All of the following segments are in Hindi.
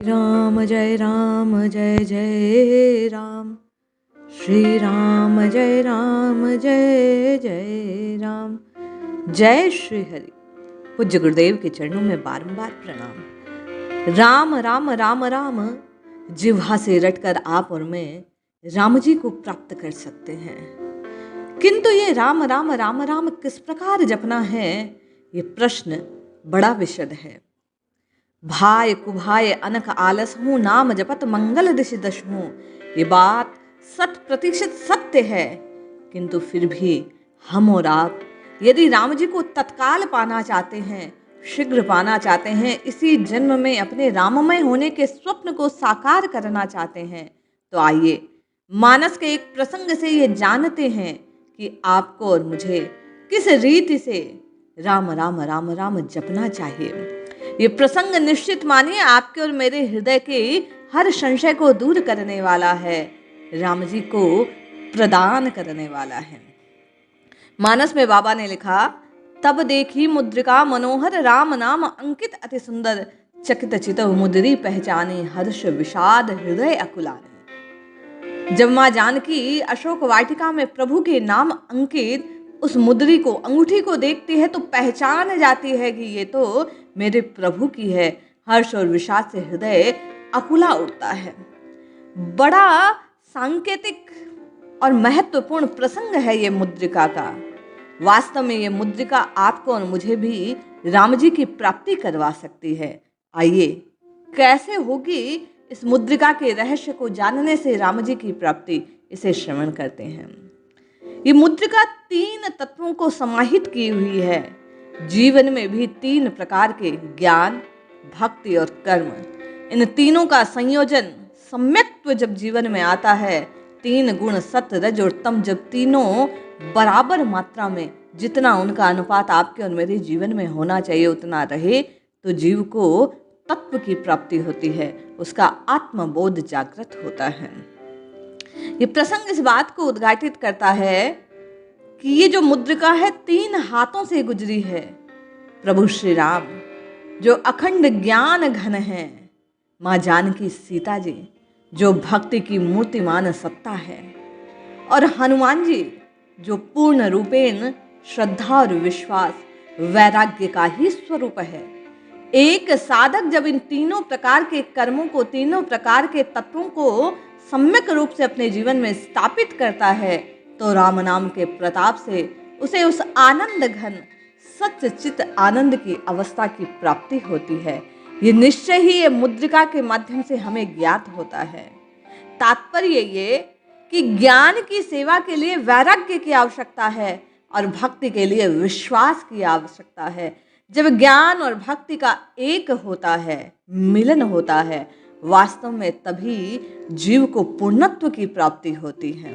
राम जय जय राम। श्री राम जय राम। जय श्री हरि। पूज्य गुरुदेव के चरणों में बारंबार प्रणाम। राम राम राम राम जिह्वा से रटकर आप और मैं राम जी को प्राप्त कर सकते हैं, किंतु ये राम राम राम राम किस प्रकार जपना है, ये प्रश्न बड़ा विशद है। भाय कुभाय अनक आलस हूँ, नाम जपत मंगल दिशि दश हूँ। ये बात 100% सत्य है, किंतु फिर भी हम और आप यदि राम जी को तत्काल पाना चाहते हैं, शीघ्र पाना चाहते हैं, इसी जन्म में अपने राममय होने के स्वप्न को साकार करना चाहते हैं, तो आइए मानस के एक प्रसंग से ये जानते हैं कि आपको और मुझे किस रीति से राम राम राम राम जपना चाहिए। ये प्रसंग निश्चित मानिए आपके और मेरे हृदय के हर संशय को दूर करने वाला है, राम जी को प्रदान करने वाला है। मानस में बाबा ने लिखा, तब देखी मुद्रिका मनोहर, राम नाम अंकित अति सुंदर। चकित चितव मुद्री पहचाने, हर्ष विषाद हृदय अकुलाने। जब माँ जानकी अशोक वाटिका में प्रभु के नाम अंकित उस मुद्री को, अंगूठी को देखती है तो पहचान जाती है कि ये तो मेरे प्रभु की है। हर्ष और विषाद से हृदय अकुला उठता है। बड़ा सांकेतिक और महत्वपूर्ण प्रसंग है ये मुद्रिका का। वास्तव में ये मुद्रिका आपको और मुझे भी राम जी की प्राप्ति करवा सकती है। आइए कैसे होगी इस मुद्रिका के रहस्य को जानने से राम जी की प्राप्ति, इसे श्रवण करते हैं। ये मुद्रिका 3 तत्वों को समाहित की हुई है। जीवन में भी 3 प्रकार के ज्ञान, भक्ति और कर्म, इन तीनों का संयोजन सम्यक्त्व जब जीवन में आता है, 3 गुण सत्व रज और तम जब तीनों बराबर मात्रा में, जितना उनका अनुपात आपके और मेरे जीवन में होना चाहिए उतना रहे, तो जीव को तत्व की प्राप्ति होती है, उसका आत्मबोध जागृत होता है। ये प्रसंग इस बात को उद्घाटित करता है कि ये जो मुद्रिका है 3 हाथों से गुजरी है। प्रभु श्री राम जो अखंड ज्ञान घन है, माँ जानकी सीता जी जो भक्ति की मूर्तिमान सत्ता है, और हनुमान जी जो पूर्ण रूपेण श्रद्धा और विश्वास वैराग्य का ही स्वरूप है। एक साधक जब इन तीनों प्रकार के कर्मों को, तीनों प्रकार के तत्वों को सम्यक रूप से अपने जीवन में स्थापित करता है, तो राम नाम के प्रताप से उसे उस आनंद घन सच्चित आनंद की अवस्था की प्राप्ति होती है। ये निश्चय ही ये मुद्रिका के माध्यम से हमें ज्ञात होता है। तात्पर्य ये कि ज्ञान की सेवा के लिए वैराग्य की आवश्यकता है और भक्ति के लिए विश्वास की आवश्यकता है। जब ज्ञान और भक्ति का एक होता है, मिलन होता है, वास्तव में तभी जीव को पूर्णत्व की प्राप्ति होती है।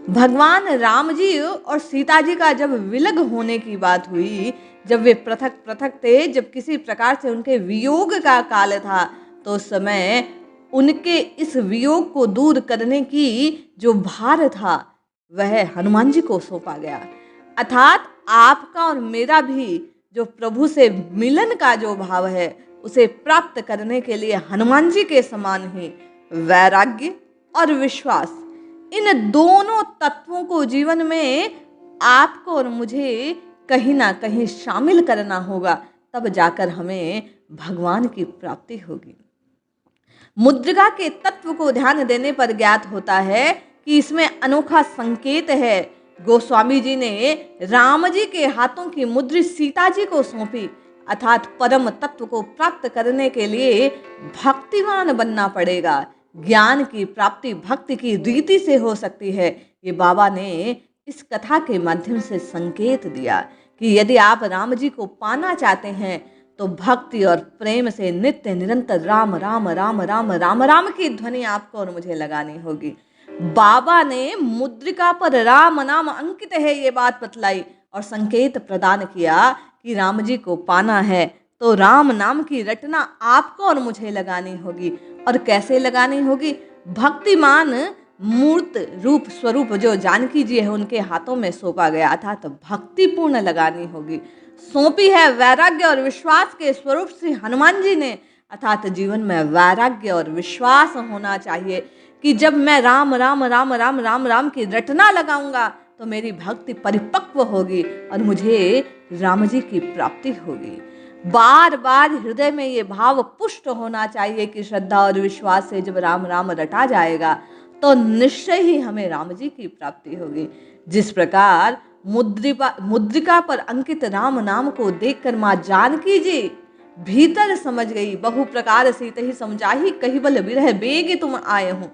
भगवान राम जी और सीता जी का जब विलग होने की बात हुई, जब वे पृथक पृथक थे, जब किसी प्रकार से उनके वियोग का काल था, तो उस समय उनके इस वियोग को दूर करने की जो भार था वह हनुमान जी को सौंपा गया। अर्थात आपका और मेरा भी जो प्रभु से मिलन का जो भाव है, उसे प्राप्त करने के लिए हनुमान जी के समान ही वैराग्य और विश्वास, इन दोनों तत्वों को जीवन में आपको और मुझे कहीं ना कहीं शामिल करना होगा, तब जाकर हमें भगवान की प्राप्ति होगी। मुद्रिका के तत्व को ध्यान देने पर ज्ञात होता है कि इसमें अनोखा संकेत है। गोस्वामी जी ने राम जी के हाथों की मुद्री सीता जी को सौंपी, अर्थात परम तत्व को प्राप्त करने के लिए भक्तिमान बनना पड़ेगा। ज्ञान की प्राप्ति भक्ति की रीति से हो सकती है। ये बाबा ने इस कथा के माध्यम से संकेत दिया कि यदि आप राम जी को पाना चाहते हैं तो भक्ति और प्रेम से नित्य निरंतर राम राम राम राम राम राम की ध्वनि आपको और मुझे लगानी होगी। बाबा ने मुद्रिका पर राम नाम अंकित है ये बात बतलाई और संकेत प्रदान किया कि राम जी को पाना है तो राम नाम की रटना आपको और मुझे लगानी होगी। और कैसे लगानी होगी? भक्तिमान मूर्त रूप स्वरूप जो जानकी जी है उनके हाथों में सौंपा गया था, तो भक्तिपूर्ण लगानी होगी। सौंपी है वैराग्य और विश्वास के स्वरूप से हनुमान जी ने, अर्थात जीवन में वैराग्य और विश्वास होना चाहिए कि जब मैं राम राम राम राम राम राम की रटना लगाऊंगा तो मेरी भक्ति परिपक्व होगी और मुझे राम जी की प्राप्ति होगी। बार बार हृदय में ये भाव पुष्ट होना चाहिए कि श्रद्धा और विश्वास से जब राम राम रटा जाएगा तो निश्चय ही हमें राम जी की प्राप्ति होगी। जिस प्रकार मुद्रिका पर अंकित राम नाम को देखकर माँ जानकी जी भीतर समझ गई, बहु प्रकार सीत ही समझाही, कही बल विरह बेग तुम आए हो।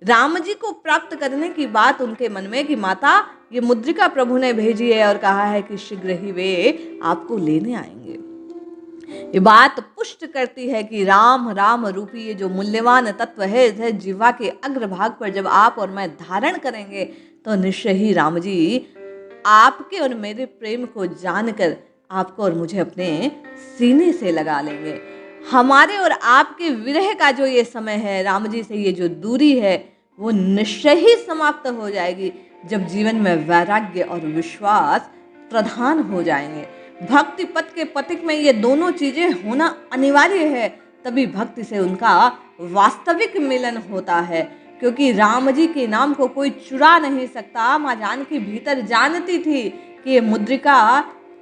राम जी को प्राप्त करने की बात उनके मन में कि माता ये मुद्रिका प्रभु ने भेजी है और कहा है कि शीघ्र ही वे आपको लेने आएंगे। ये बात पुष्ट करती है कि राम राम रूपी ये जो मूल्यवान तत्व है इसे जीवा के अग्रभाग पर जब आप और मैं धारण करेंगे तो निश्चय ही राम जी आपके और मेरे प्रेम को जानकर आपको और मुझे अपने सीने से लगा लेंगे। हमारे और आपके विरह का जो ये समय है, राम जी से ये जो दूरी है, वो निश्चय ही समाप्त हो जाएगी जब जीवन में वैराग्य और विश्वास प्रधान हो जाएंगे। भक्ति पथ के पथिक में ये दोनों चीजें होना अनिवार्य है, तभी भक्ति से उनका वास्तविक मिलन होता है। क्योंकि राम जी के नाम को कोई चुरा नहीं सकता। माँ जानकी भीतर जानती थी कि ये मुद्रिका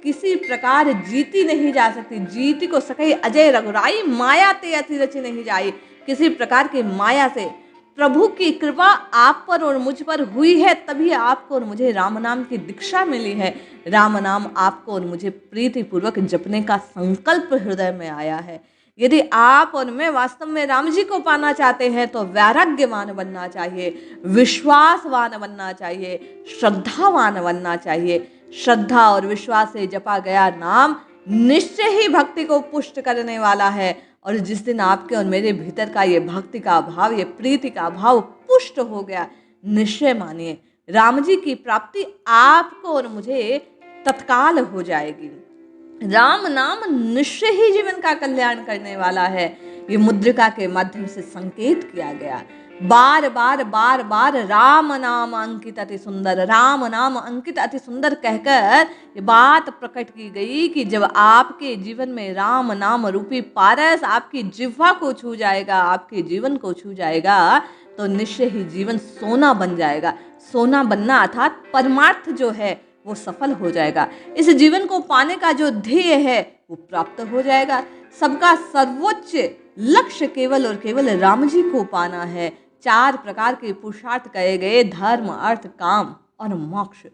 किसी प्रकार जीती नहीं जा सकती। जीती को सकई अजय रघुराई, माया ते अति रची नहीं जाई। किसी प्रकार की माया से प्रभु की कृपा आप पर और मुझ पर हुई है, तभी आपको और मुझे राम नाम की दीक्षा मिली है। राम नाम आपको और मुझे प्रीति पूर्वक जपने का संकल्प हृदय में आया है। यदि आप और मैं वास्तव में राम जी को पाना चाहते हैं तो वैराग्यवान बनना चाहिए, विश्वासवान बनना चाहिए, श्रद्धावान बनना चाहिए। श्रद्धा और विश्वास से जपा गया नाम निश्चय ही भक्ति को पुष्ट करने वाला है। और जिस दिन आपके और मेरे भीतर का ये भक्ति का भाव, ये प्रीति का भाव पुष्ट हो गया, निश्चय मानिए राम जी की प्राप्ति आपको और मुझे तत्काल हो जाएगी। राम नाम निश्चय ही जीवन का कल्याण करने वाला है। ये मुद्रिका के माध्यम से संकेत किया गया। बार बार बार बार राम नाम अंकित अति सुंदर, राम नाम अंकित अति सुंदर कहकर ये बात प्रकट की गई कि जब आपके जीवन में राम नाम रूपी पारस आपकी जिह्वा को छू जाएगा, आपके जीवन को छू जाएगा, तो निश्चय ही जीवन सोना बन जाएगा। सोना बनना अर्थात परमार्थ जो है वो सफल हो जाएगा। इस जीवन को पाने का जो ध्येय है वो प्राप्त हो जाएगा। सबका सर्वोच्च लक्ष्य केवल और केवल राम जी को पाना है। 4 प्रकार के पुरुषार्थ कहे गए, धर्म, अर्थ, काम और मोक्ष।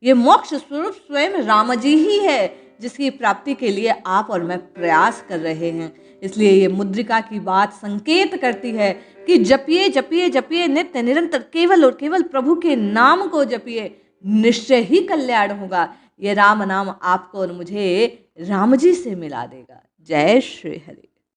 ये मोक्ष स्वरूप स्वयं राम जी ही है, जिसकी प्राप्ति के लिए आप और मैं प्रयास कर रहे हैं। इसलिए ये मुद्रिका की बात संकेत करती है कि जपिए जपिए जपिए नित्य निरंतर, केवल और केवल प्रभु के नाम को जपिए, निश्चय ही कल्याण होगा। ये राम नाम आपको और मुझे राम जी से मिला देगा। जय श्री हरि।